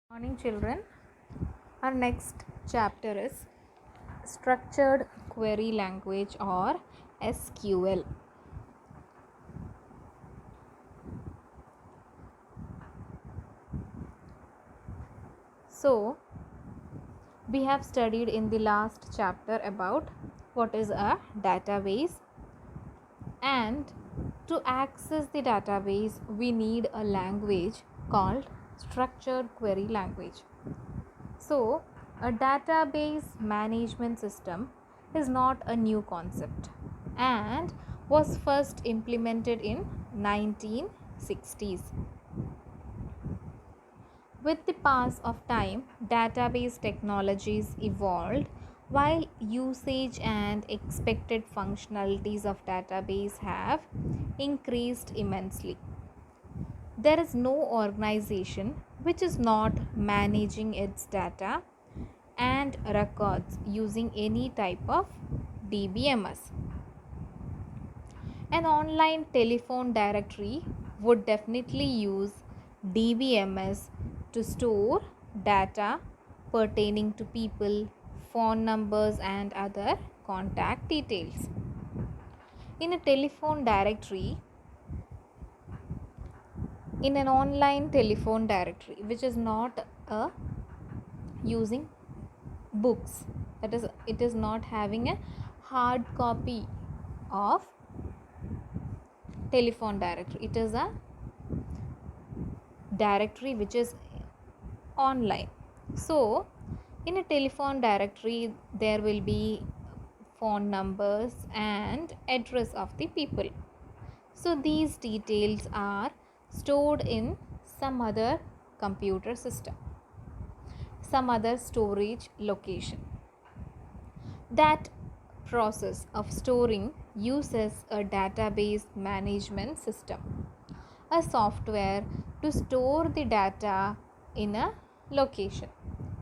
Morning, children. Our next chapter is Structured Query Language or SQL. So, we have studied in the last chapter about what is a database, and to access the database, we need a language called Structured Query Language. So, a database management system is not a new concept and was first implemented in 1960s. With the pass of time, database technologies evolved while usage and expected functionalities of database have increased immensely. There is no organization which is not managing its data and records using any type of DBMS. An online telephone directory would definitely use DBMS to store data pertaining to people, phone numbers, and other contact details. In a telephone directory, in an online telephone directory, which is not using books, that is, it is not having a hard copy of telephone directory, it is a directory which is online. So in a telephone directory there will be phone numbers and address of the people. So these details are stored in some other computer system, some other storage location. That process of storing uses a database management system, a software to store the data in a location,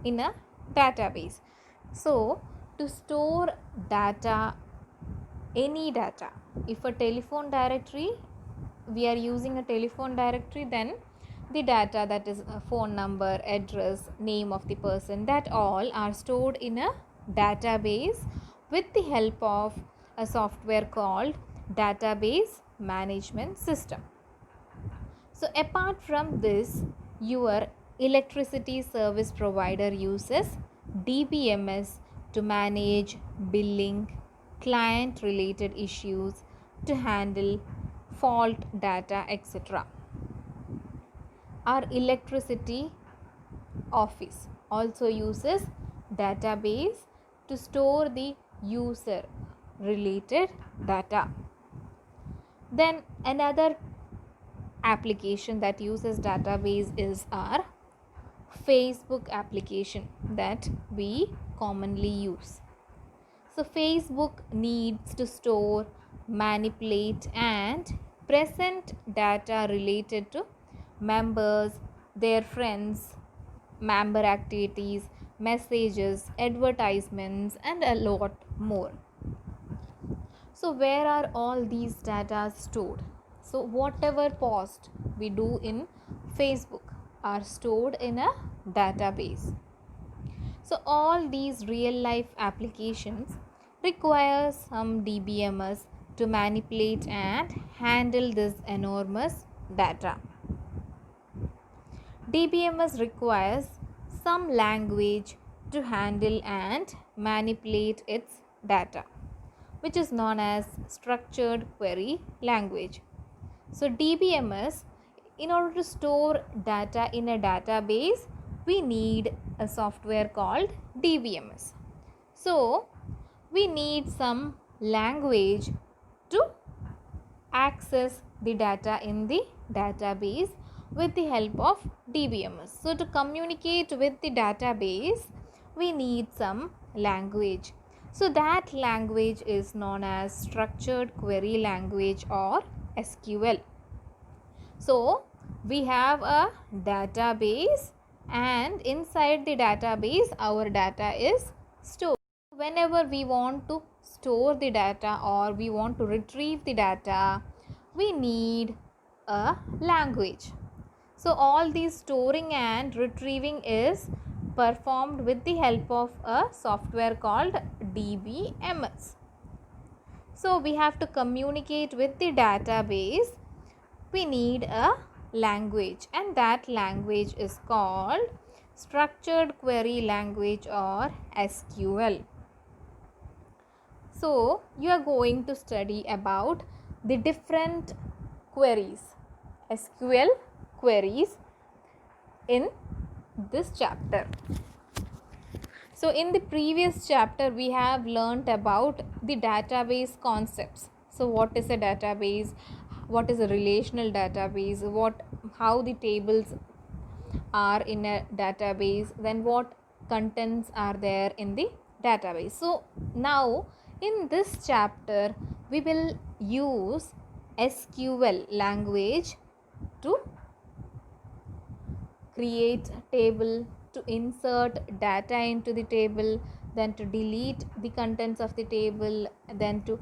in a database. So to store data, any data, if a telephone directory, we are using a telephone directory, then the data, that is a phone number, address, name of the person, that all are stored in a database with the help of a software called database management system. So apart from this, your electricity service provider uses DBMS to manage billing, client related issues, to handle fault data, etc. Our electricity office also uses database to store the user related data. Then another application that uses database is our Facebook application that we commonly use. So Facebook needs to store, manipulate and present data related to members, their friends, member activities, messages, advertisements, and a lot more. So where are all these data stored? So whatever post we do in Facebook are stored in a database. So all these real life applications require some DBMS to manipulate and handle this enormous data. DBMS requires some language to handle and manipulate its data, which is known as structured query language. So DBMS, in order to store data in a database, we need a software called DBMS. So we need some language to access the data in the database with the help of DBMS. So to communicate with the database, we need some language. So that language is known as structured query language or SQL. So we have a database, and inside the database our data is stored. Whenever we want to store the data or we want to retrieve the data, we need a language. So all these storing and retrieving is performed with the help of a software called DBMS. So we have to communicate with the database. We need a language, and that language is called structured query language or SQL. So you are going to study about the different queries, SQL queries, in this chapter. So in the previous chapter we have learnt about the database concepts. So what is a database, what is a relational database, how the tables are in a database, then what contents are there in the database. So now in this chapter we will use SQL language to create table, to insert data into the table, then to delete the contents of the table, then to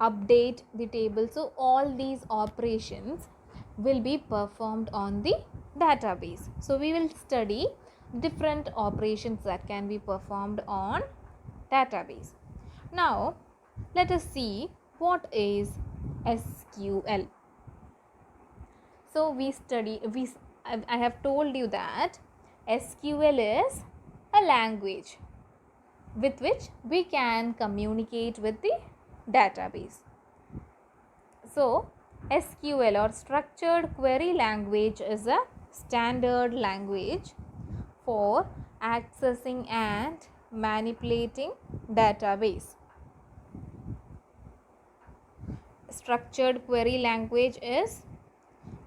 update the table. So all these operations will be performed on the database. So we will study different operations that can be performed on database. Now let us see what is SQL. So I have told you that SQL is a language with which we can communicate with the database. So SQL or structured query language is a standard language for accessing and manipulating database. Structured query language is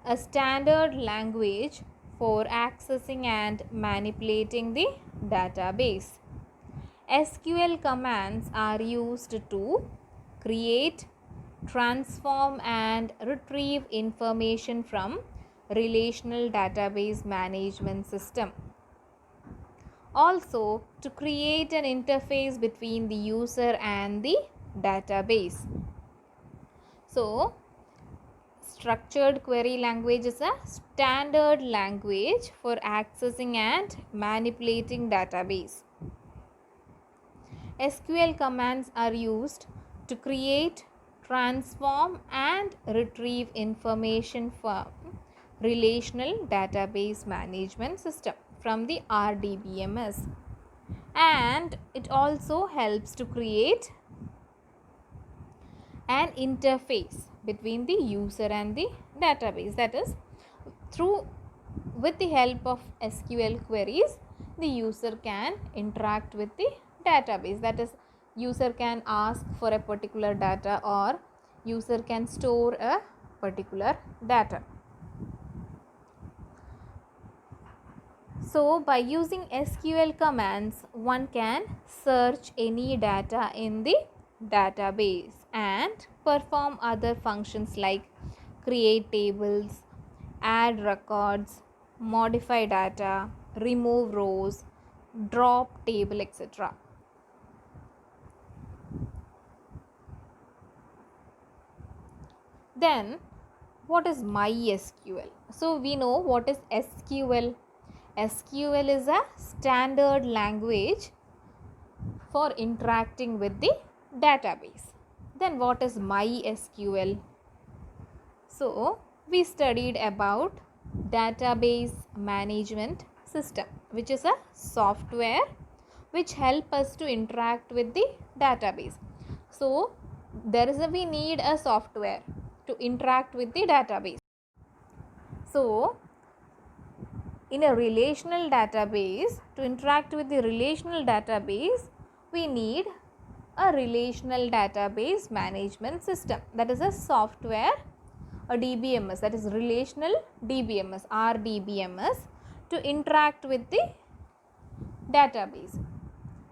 a standard language for accessing and manipulating the database. SQL commands are used to create, transform and retrieve information from relational database management system. Also to create an interface between the user and the database. So structured query language is a standard language for accessing and manipulating database. SQL commands are used to create, transform and retrieve information from relational database management system from the RDBMS, and it also helps to create an interface between the user and the database. That is, with the help of SQL queries, the user can interact with the database. That is, user can ask for a particular data or user can store a particular data. So by using SQL commands, one can search any data in the database and perform other functions like create tables, add records, modify data, remove rows, drop table, etc. Then what is MySQL? So we know what is SQL. SQL is a standard language for interacting with the database. Then what is MySQL? So we studied about database management system, which is a software which help us to interact with the database. So we need a software to interact with the database. So in a relational database, to interact with the relational database, we need a relational database management system. That is a software, a DBMS, that is relational DBMS, RDBMS, to interact with the database.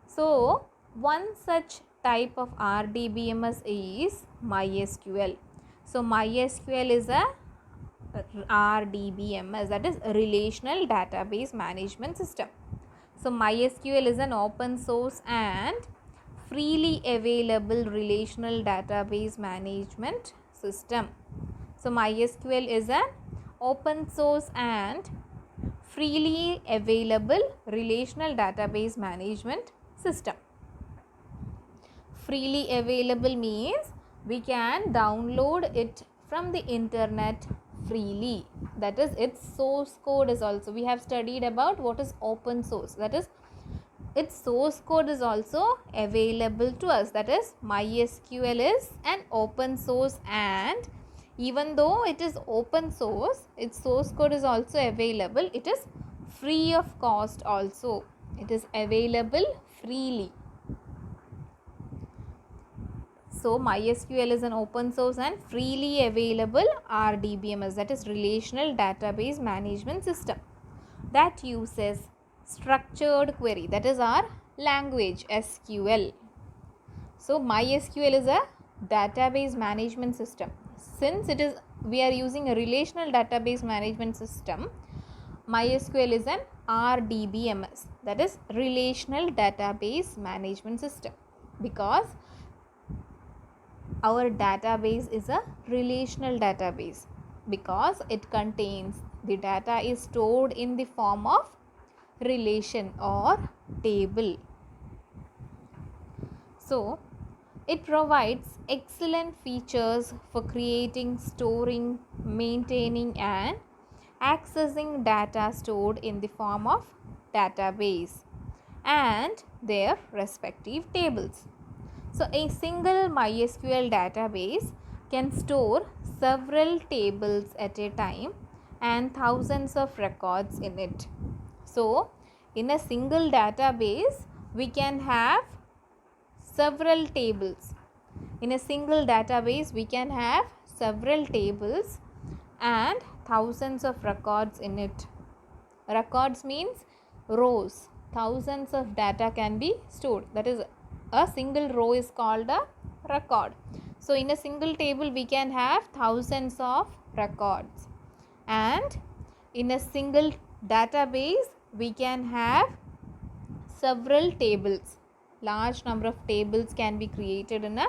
So one such type of RDBMS is MySQL. So MySQL is a RDBMS, that is relational database management system. So MySQL is an open source and freely available relational database management system. So MySQL is an open source and freely available relational database management system. Freely available means we can download it from the internet freely. That is, its source code is also, we have studied about what is open source, that is its source code is also available to us. That is, MySQL is an open source, and even though it is open source, its source code is also available. It is free of cost also. It is available freely. So MySQL is an open source and freely available RDBMS, that is Relational Database Management System, that uses structured query, that is our language SQL. So MySQL is a database management system. Since we are using a relational database management system, MySQL is an RDBMS, that is Relational Database Management System, because our database is a relational database, because it contains, the data is stored in the form of relation or table. So it provides excellent features for creating, storing, maintaining and accessing data stored in the form of database and their respective tables. So a single MySQL database can store several tables at a time and thousands of records in it. So in a single database we can have several tables. In a single database we can have several tables and thousands of records in it. Records means rows. Thousands of data can be stored. That is, a single row is called a record. So in a single table we can have thousands of records, and in a single database we can have several tables. Large number of tables can be created in a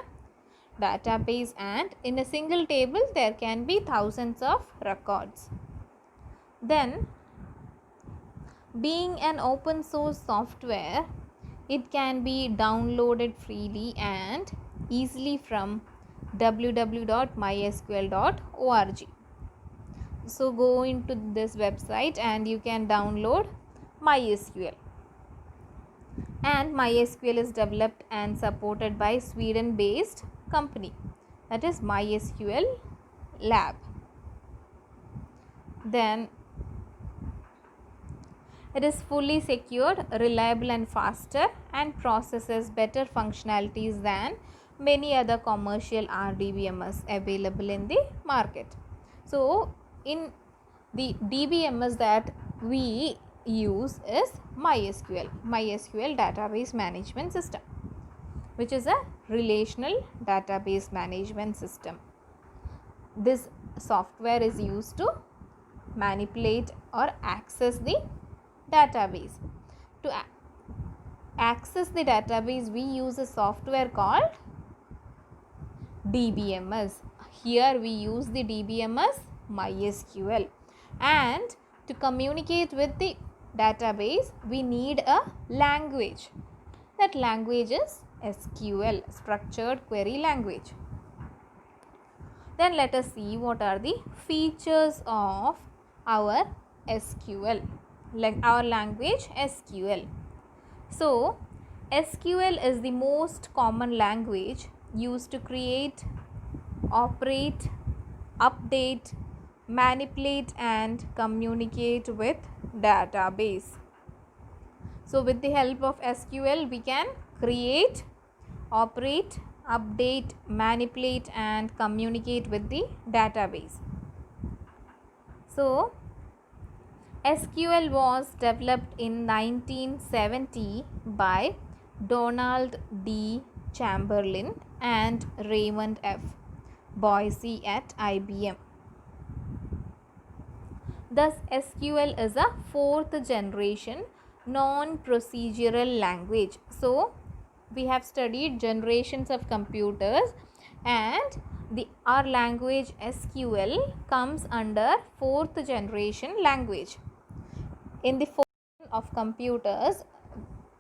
database, and in a single table there can be thousands of records. Then, being an open source software, it can be downloaded freely and easily from www.mysql.org. So go into this website and you can download MySQL. And MySQL is developed and supported by Sweden based company, that is MySQL Lab. Then it is fully secured, reliable and faster, and processes better functionalities than many other commercial RDBMS available in the market. So in the DBMS that we use is MySQL Database Management System, which is a relational database management system. This software is used to manipulate or access the database. To access the database we use a software called DBMS. Here we use the DBMS MySQL, and to communicate with the database we need a language. That language is SQL, Structured Query Language. Then let us see what are the features of our SQL, like our language SQL. So SQL is the most common language used to create, operate, update, manipulate and communicate with database. So with the help of SQL we can create, operate, update, manipulate and communicate with the database. So SQL was developed in 1970 by Donald D. Chamberlain and Raymond F. Boyce at IBM. Thus, SQL is a fourth generation non-procedural language. So, we have studied generations of computers, and our language SQL comes under fourth generation language. In the formation of computers,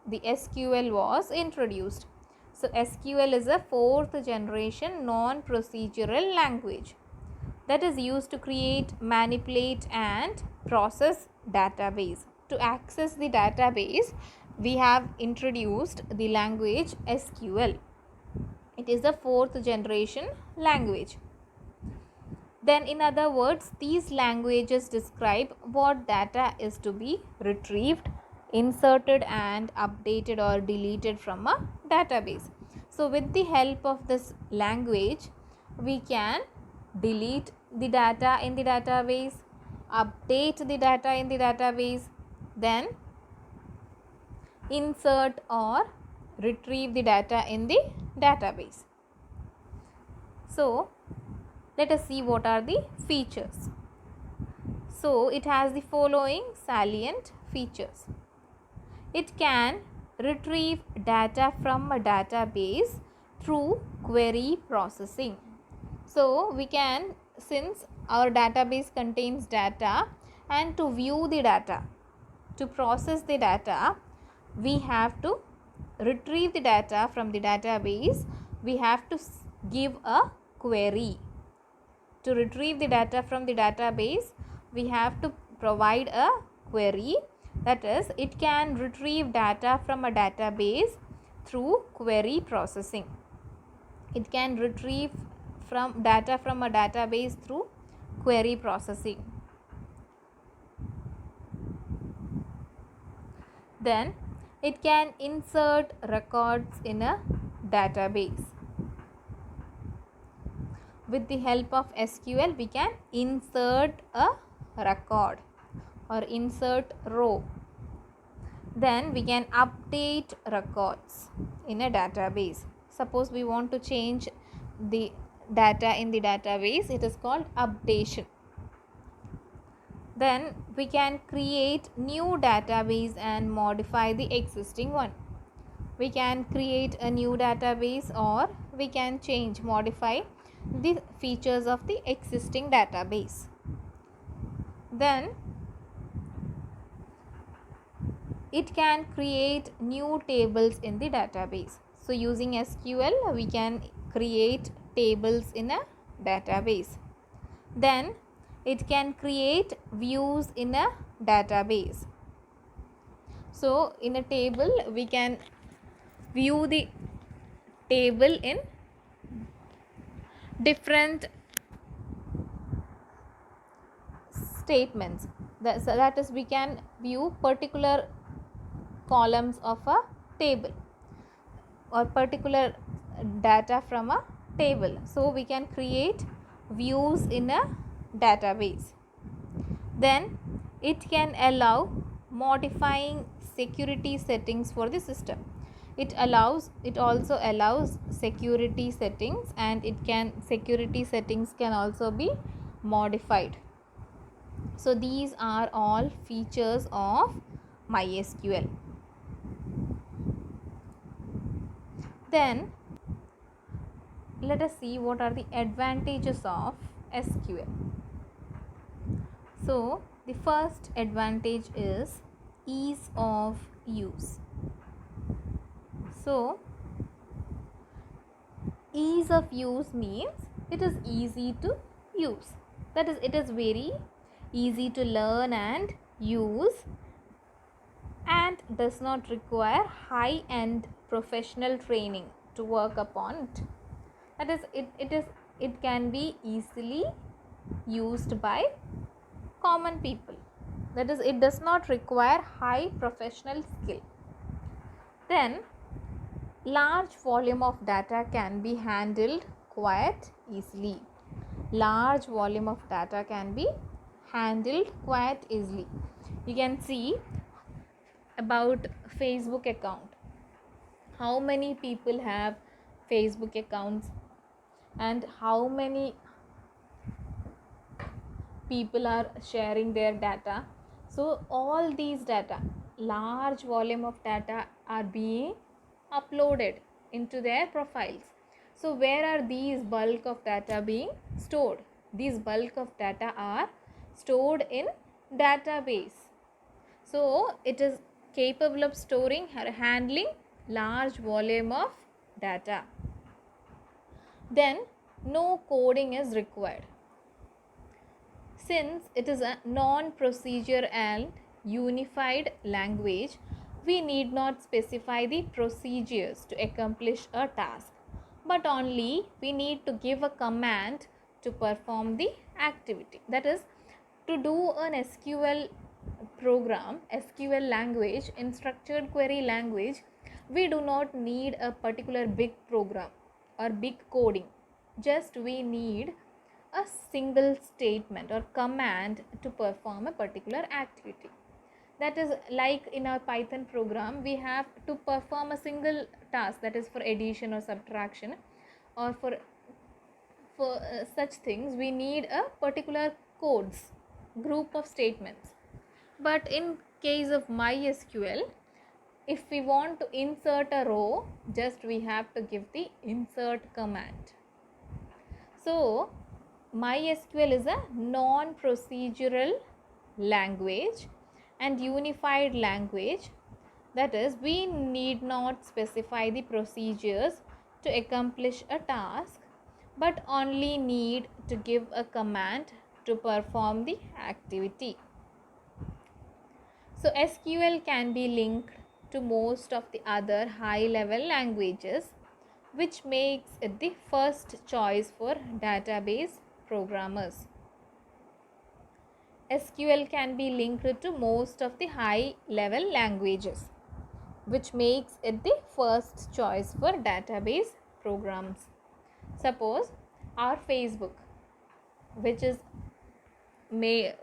the SQL was introduced. So SQL is a fourth generation non-procedural language that is used to create, manipulate and process database. To access the database, we have introduced the language SQL. It is a fourth generation language. Then in other words, these languages describe what data is to be retrieved, inserted and updated or deleted from a database. So with the help of this language, we can delete the data in the database, update the data in the database, then insert or retrieve the data in the database. So let us see what are the features. So it has the following salient features. It can retrieve data from a database through query processing. So we can, since our database contains data, and to view the data, to process the data, we have to retrieve the data from the database. We have to give a query. To retrieve the data from the database, we have to provide a query. That is, it can retrieve data from a database through query processing. It can retrieve data from a database through query processing. Then it can insert records in a database. With the help of SQL, we can insert a record or insert row. Then we can update records in a database. Suppose we want to change the data in the database, it is called updation. Then we can create new database and modify the existing one. We can create a new database or we can modify the features of the existing database. Then it can create new tables in the database. So using SQL, we can create tables in a database. Then it can create views in a database. So in a table, we can view the table in different statements. That is, we can view particular columns of a table or particular data from a table. So we can create views in a database. Then it can allow modifying security settings for the system. It also allows security settings, and security settings can also be modified. So these are all features of MySQL. Then let us see what are the advantages of SQL. So the first advantage is ease of use. So ease of use means it is easy to use. That is, it is very easy to learn and use and does not require high-end professional training to work upon it. That is, it can be easily used by common people. That is, it does not require high professional skill. Then large volume of data can be handled quite easily. Large volume of data can be handled quite easily. You can see about Facebook account. How many people have Facebook accounts and how many people are sharing their data. So all these data, large volume of data, are being uploaded into their profiles. So where are these bulk of data being stored? These bulk of data are stored in database. So it is capable of storing or handling large volume of data. Then no coding is required. Since it is a non-procedure and unified language, we need not specify the procedures to accomplish a task, but only we need to give a command to perform the activity. That is, to do an SQL program, SQL language, in structured query language, we do not need a particular big program or big coding. Just we need a single statement or command to perform a particular activity. That is, like in our Python program, we have to perform a single task, that is for addition or subtraction, or for such things we need a particular codes, group of statements. But in case of MySQL, if we want to insert a row, just we have to give the insert command. So MySQL is a non-procedural language and unified language. That is, we need not specify the procedures to accomplish a task, but only need to give a command to perform the activity. So SQL can be linked to most of the other high-level languages, which makes it the first choice for database programmers. SQL can be linked to most of the high-level languages, which makes it the first choice for database programs. Suppose our Facebook, which is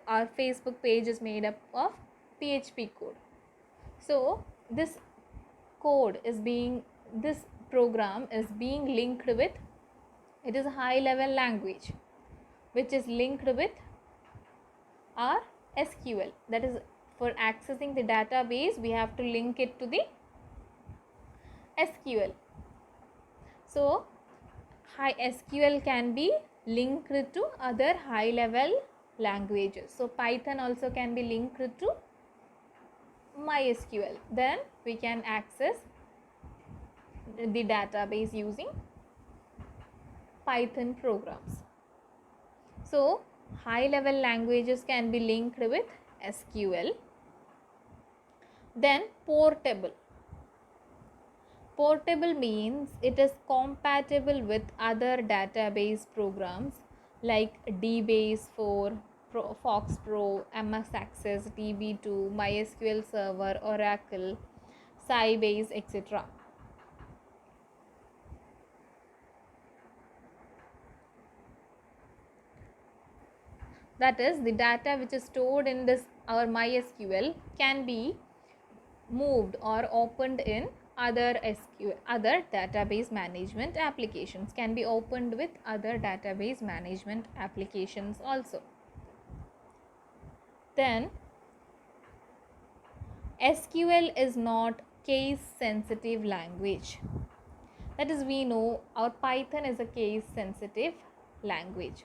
our Facebook page is made up of PHP code. So this program is being linked with, it is a high level language which is linked with our SQL. That is, for accessing the database we have to link it to the SQL. So SQL can be linked to other high level languages. So Python also can be linked to MySQL. Then we can access the database using Python programs. So high level languages can be linked with SQL. Then portable. Portable means it is compatible with other database programs like DBase4, FoxPro, MS Access, DB2, MySQL Server, Oracle, Sybase, etc. That is, the data which is stored in this our MySQL can be moved or opened in other database management applications, can be opened with other database management applications also. Then SQL is not case sensitive language. That is, we know our Python is a case sensitive language.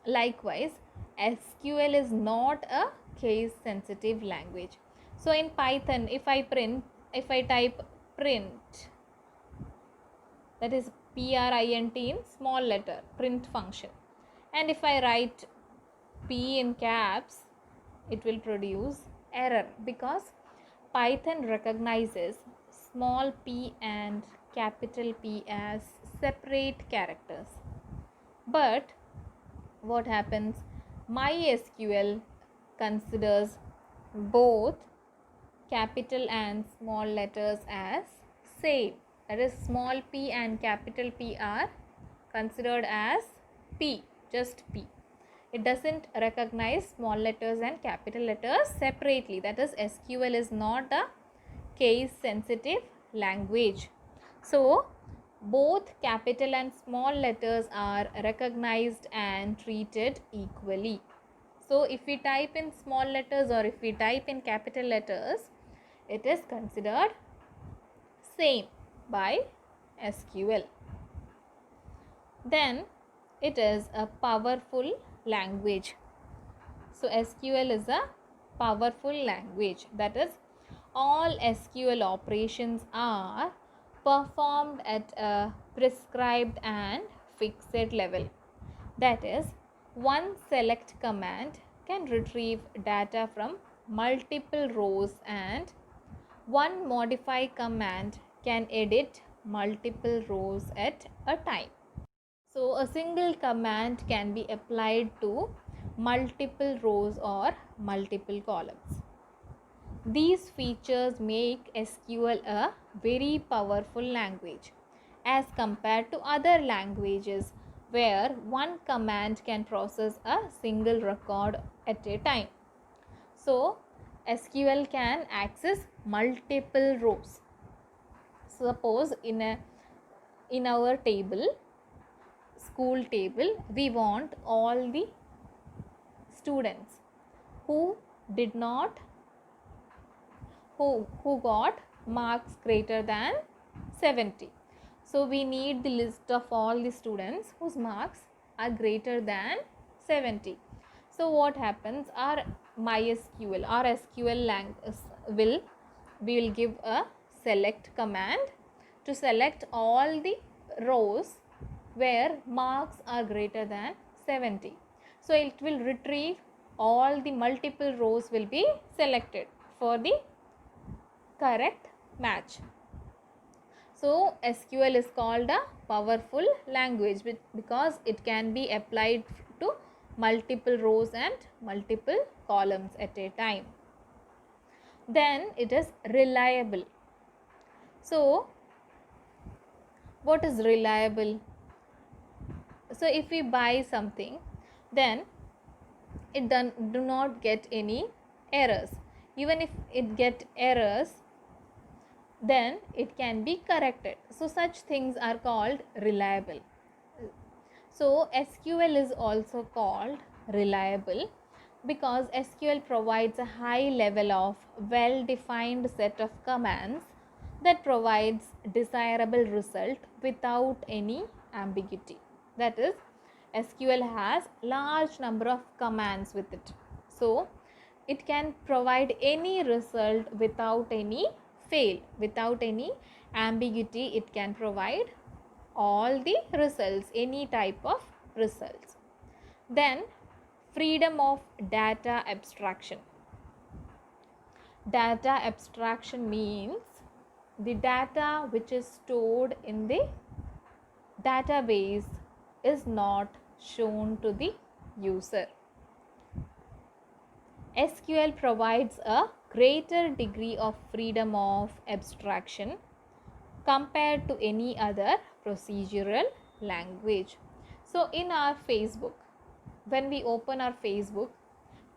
Likewise, SQL is not a case sensitive language. So in Python, if I type print, that is print in small letter, print function, and if I write P in caps, it will produce error because Python recognizes small p and capital P as separate characters. But what happens? MySQL considers both capital and small letters as same. That is, small p and capital P are considered as P, just P. It doesn't recognize small letters and capital letters separately. That is, SQL is not a case sensitive language. So both capital and small letters are recognized and treated equally. So if we type in small letters or if we type in capital letters, it is considered same by SQL. Then it is a powerful language. So SQL is a powerful language. That is, all SQL operations are performed at a prescribed and fixed level. That is, one select command can retrieve data from multiple rows, and one modify command can edit multiple rows at a time. So a single command can be applied to multiple rows or multiple columns. These features make SQL a very powerful language as compared to other languages where one command can process a single record at a time. So SQL can access multiple rows. Suppose in our table, school table, we want all the students who did not who got marks greater than 70. So we need the list of all the students whose marks are greater than 70. So what happens, our MySQL, our SQL we will give a select command to select all the rows where marks are greater than 70. So it will retrieve all the multiple rows will be selected for the correct match. So SQL is called a powerful language because it can be applied to multiple rows and multiple columns at a time. Then it is reliable. So what is reliable? So if we buy something, then it do not get any errors. Even if it get errors, then it can be corrected. So such things are called reliable. So SQL is also called reliable because SQL provides a high level of well-defined set of commands that provides desirable result without any ambiguity. That is, SQL has large number of commands with it. So it can provide any result without any fail, without any ambiguity. It can provide all the results, any type of results. Then freedom of data abstraction. Data abstraction means the data which is stored in the database is not shown to the user. SQL provides a greater degree of freedom of abstraction compared to any other procedural language. So in our Facebook, when we open our Facebook,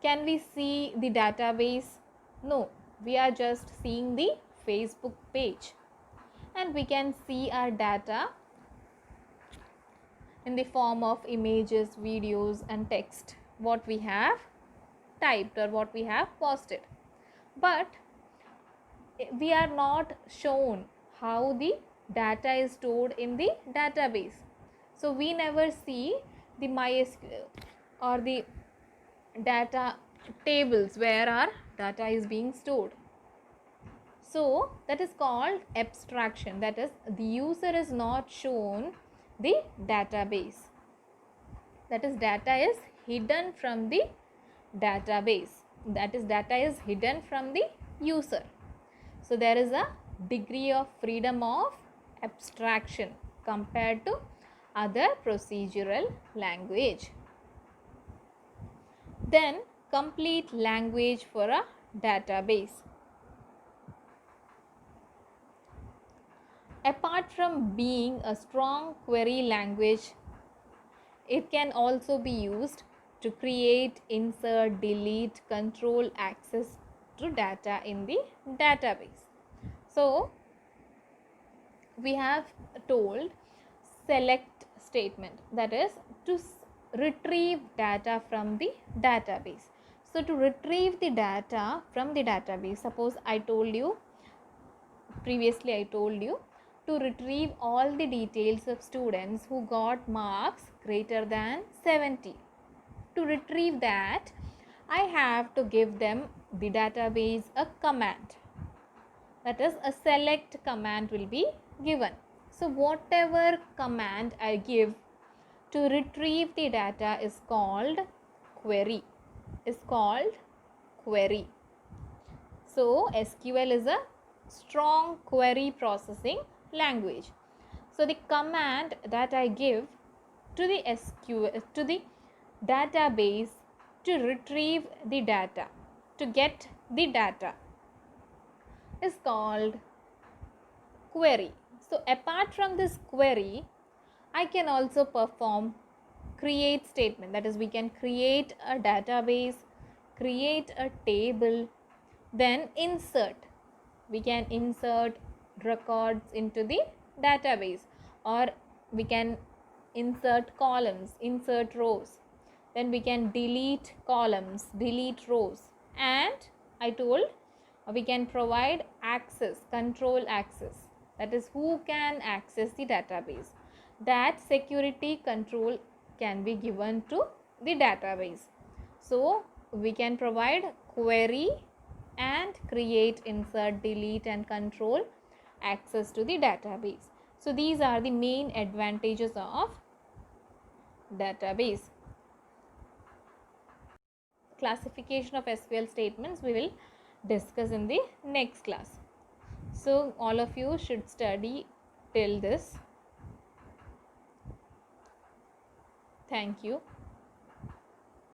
can we see the database? No, we are just seeing the Facebook page, and we can see our data in the form of images, videos and text, what we have typed or what we have posted. But we are not shown how the data is stored in the database. So we never see the MySQL or the data tables where our data is being stored. So that is called abstraction. That is, the user is not shown the database. That is, data is hidden from the database. That is, data is hidden from the user. So there is a degree of freedom of abstraction compared to other procedural language. Then complete language for a database. Apart from being a strong query language, it can also be used to create, insert, delete, control access to data in the database. So we have told select statement, that is to retrieve data from the database. So to retrieve the data from the database, suppose previously I told you to retrieve all the details of students who got marks greater than 70. To retrieve that, I have to give them the database a command. That is, a select command will be given. So whatever command I give to retrieve the data is called query. So SQL is a strong query processing language. So the command that I give to the SQL, to the database to retrieve the data, to get the data, is called query. So apart from this query, I can also perform create statement. That is, we can create a database, create a table, then insert. We can insert records into the database, or we can insert columns, insert rows. Then we can delete columns, delete rows. And I told we can provide access, control access. That is, who can access the database. That security control can be given to the database. So we can provide query and create, insert, delete and control access to the database. So these are the main advantages of database. Classification of SQL statements we will discuss in the next class. So all of you should study till this. Thank you.